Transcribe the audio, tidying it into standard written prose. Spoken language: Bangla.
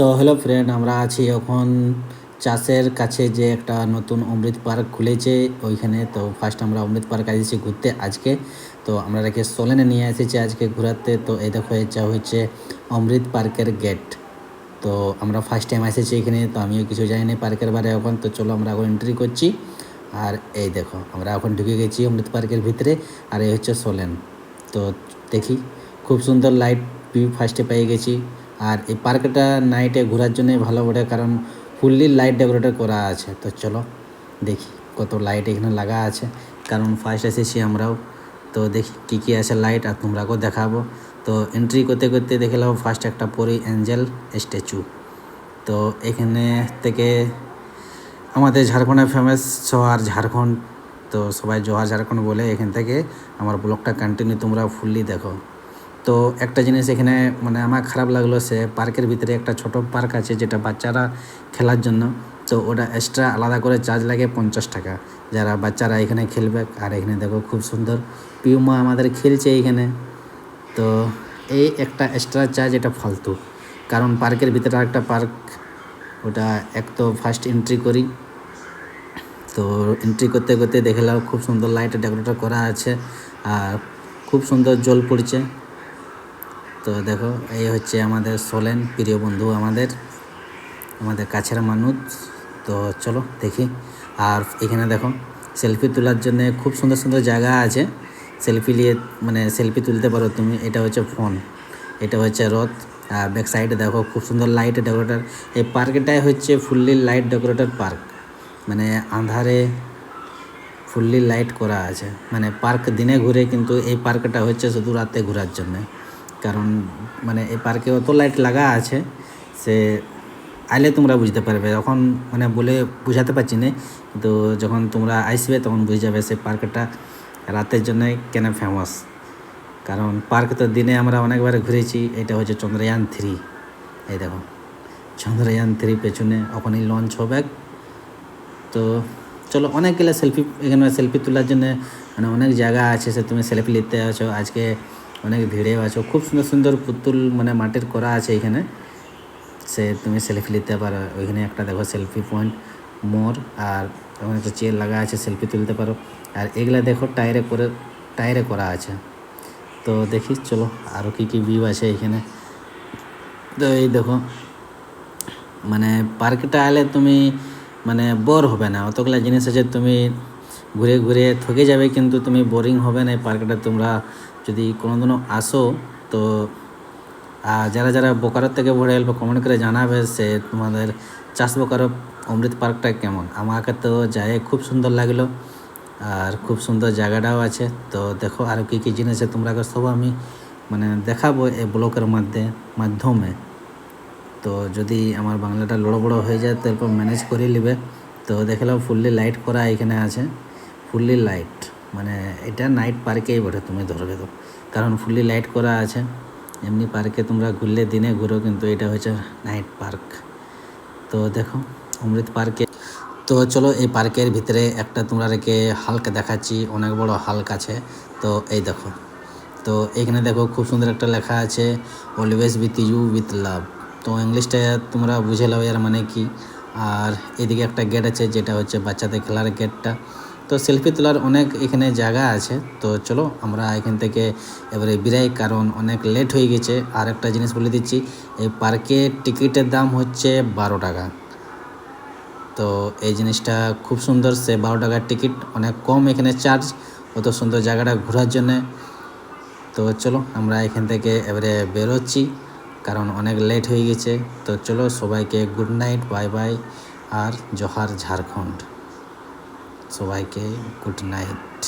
তো হ্যালো ফ্রেন্ড, আমরা আছি এখন চাষের কাছে যে একটা নতুন অমৃত পার্ক খুলেছে ওইখানে। তো ফার্স্ট আমরা অমৃত পার্ক এসেছি ঘুরতে আজকে। তো আমরা রেখে সোলেনে নিয়ে এসেছি আজকে ঘোরাতে। তো এই দেখো, এটা হচ্ছে অমৃত পার্কের গেট। তো আমরা ফার্স্ট টাইম এসেছি এখানে, তো আমিও কিছু জানি না পার্কের বারে এখন। তো চলো আমরা এখন এন্ট্রি করছি। আর এই দেখো, আমরা এখন ঢুকে গেছি অমৃত পার্কের ভিতরে। আর এই হচ্ছে সোলেন। তো দেখি, খুব সুন্দর লাইট ভিউ ফার্স্টে পেয়ে গেছি। আর এই পার্কটা নাইটে ঘোরার জন্যই ভালো বটে, কারণ ফুললি লাইট ডেকোরেট করা আছে। তো চলো দেখি কত লাইট এখানে লাগা আছে, কারণ ফার্স্ট এসেছি আমরাও। তো দেখি কী কী আছে লাইট, আর তোমরাকেও দেখাবো। তো এন্ট্রি করতে করতে দেখলাম ফার্স্ট একটা পরি অ্যাঞ্জেল স্ট্যাচু। তো এখানে থেকে আমাদের ঝাড়খণ্ডের ফেমাস জোহার ঝাড়খণ্ড। তো সবাই জোহার ঝাড়খণ্ড বলে। এখান থেকে আমার ব্লগটা কন্টিনিউ তোমরা ফুললি দেখো। তো একটা জিনিস এখানে মানে আমার খারাপ লাগলো, সে পার্কের ভিতরে একটা ছোট পার্ক আছে যেটা বাচ্চারা খেলার জন্য। তো ওটা এক্সট্রা আলাদা করে চার্জ লাগে 50 টাকা, যারা বাচ্চারা এখানে খেলবে। আর এখানে দেখো খুব সুন্দর পিউমা আমাদের খেলছে এইখানে। তো এই একটা এক্সট্রা চার্জ, এটা ফালতু, কারণ পার্কের ভিতরে একটা পার্ক, ওটা এক তো ফার্স্ট এন্ট্রি করি। তো এন্ট্রি করতে করতে দেখলাম খুব সুন্দর লাইট ডেকোরেট করা আছে, আর খুব সুন্দর জল পড়ছে। তো দেখো, এই হচ্ছে আমাদের সোলেন, প্রিয় বন্ধু আমাদের কাছের মানুষ। তো চলো দেখি। আর এখানে দেখো সেলফি তোলার জন্য খুব সুন্দর সুন্দর জায়গা আছে। সেলফি নিয়ে মানে সেলফি তুলতে পারো তুমি। এটা হচ্ছে ফোন, এটা হচ্ছে রথ। আর ব্যাক সাইডে দেখো খুব সুন্দর লাইট ডেকোরেটর। এই পার্কটাই হচ্ছে ফুললি লাইট ডেকোরেটর পার্ক, মানে আঁধারে ফুললি লাইট করা আছে। মানে পার্ক দিনে ঘুরে, কিন্তু এই পার্কটা হচ্ছে শুধু রাতে ঘোরার জন্য। কারণ মানে এই পার্কে অত লাইট লাগা আছে, সে আইলে তোমরা বুঝতে পারবে। এখন মানে বলে বুঝাতে পারছি না, কিন্তু যখন তোমরা আসবে তখন বুঝে যাবে সে পার্কটা রাতের জন্য কেন ফেমাস। কারণ পার্ক তো দিনে আমরা অনেকবার ঘুরেছি। এটা হচ্ছে চন্দ্রয়ান-3। এই দেখো চন্দ্রয়ান-3 পেছনে ওখানেই লঞ্চ হবে। তো চলো, অনেকগুলো সেলফি এখানে সেলফি তোলার জন্য মানে অনেক জায়গা আছে, সে তুমি সেলফি নিতে আছো। আজকে অনেক ভিড়েও আছো। খুব সুন্দর সুন্দর পুতুল মানে মাটির করা আছে এখানে, সে তুমি সেলফি নিতে পারো। ওইখানে একটা দেখো সেলফি পয়েন্ট মোর, আর ওখানে একটা চেয়ার লাগা আছে, সেলফি তুলতে পারো। আর এগুলা দেখো টায়ারে করা আছে। তো দেখি চলো আরও কী কী ভিউ আছে এখানে। তো এই দেখো, মানে পার্কটা এলে তুমি মানে বোর হবে না। অতগুলো জিনিস আছে, তুমি ঘুরে ঘুরে থকে যাবে, কিন্তু তুমি বোরিং হবে না। এই পার্কটা তোমরা যদি কোনোদিনও আসো, তো যারা যারা বোকারোর থেকে ভরে এলবে কমেন্ট করে জানাবে সে তোমাদের চাষ বোকারো অমৃত পার্কটা কেমন। আমাকে তো যায় খুব সুন্দর লাগলো, আর খুব সুন্দর জায়গাটাও আছে। তো দেখো আরও কী কী জিনিস আছে তোমরাকে সব আমি মানে দেখাবো এই ব্লগের মাধ্যমে। তো যদি আমার বাংলাটা বড় হয়ে যায় তো এরপর ম্যানেজ করে নেবে। তো দেখলাম ফুললি লাইট করা এখানে আছে, ফুললি লাইট, মানে এটা নাইট পার্কেই বটে তুমি ধরবে তো, কারণ ফুললি লাইট করা আছে। এমনি পার্কে তোমরা ঘুরলে দিনে ঘুরো, কিন্তু এটা হচ্ছে নাইট পার্ক। তো দেখো অমৃত পার্কে। তো চলো এই পার্কের ভিতরে একটা তোমরা রেখে হালকা দেখাচ্ছি, অনেক বড় হালক আছে। তো এই দেখো, তো এখানে দেখো খুব সুন্দর একটা লেখা আছে, always with you with love. তো ইংলিশটা তোমরা বুঝে নাও এর মানে কি। আর এদিকে একটা গেট আছে, যেটা হচ্ছে বাচ্চাদের খেলার গেটটা। তো সেলফি তোলার অনেক এখানে জায়গা আছে। তো চলো আমরা এখান থেকে এবারে বিরাই, কারণ অনেক লেট হয়ে গেছে। আর একটা জিনিস বলে দিচ্ছি, এই পার্কের টিকিটের দাম হচ্ছে 12 টাকা। তো এই জিনিসটা খুব সুন্দর, সে 12 টাকার টিকিট, অনেক কম এখানে চার্জ অত সুন্দর জায়গাটা ঘোরার জন্যে। তো চলো আমরা এখান থেকে এবারে বেরোচ্ছি, কারণ অনেক লেট হয়ে গেছে। তো চলো সবাইকে গুড নাইট, বাই বাই, আর জোহার ঝাড়খণ্ড, সবাইকে গুড নাইট।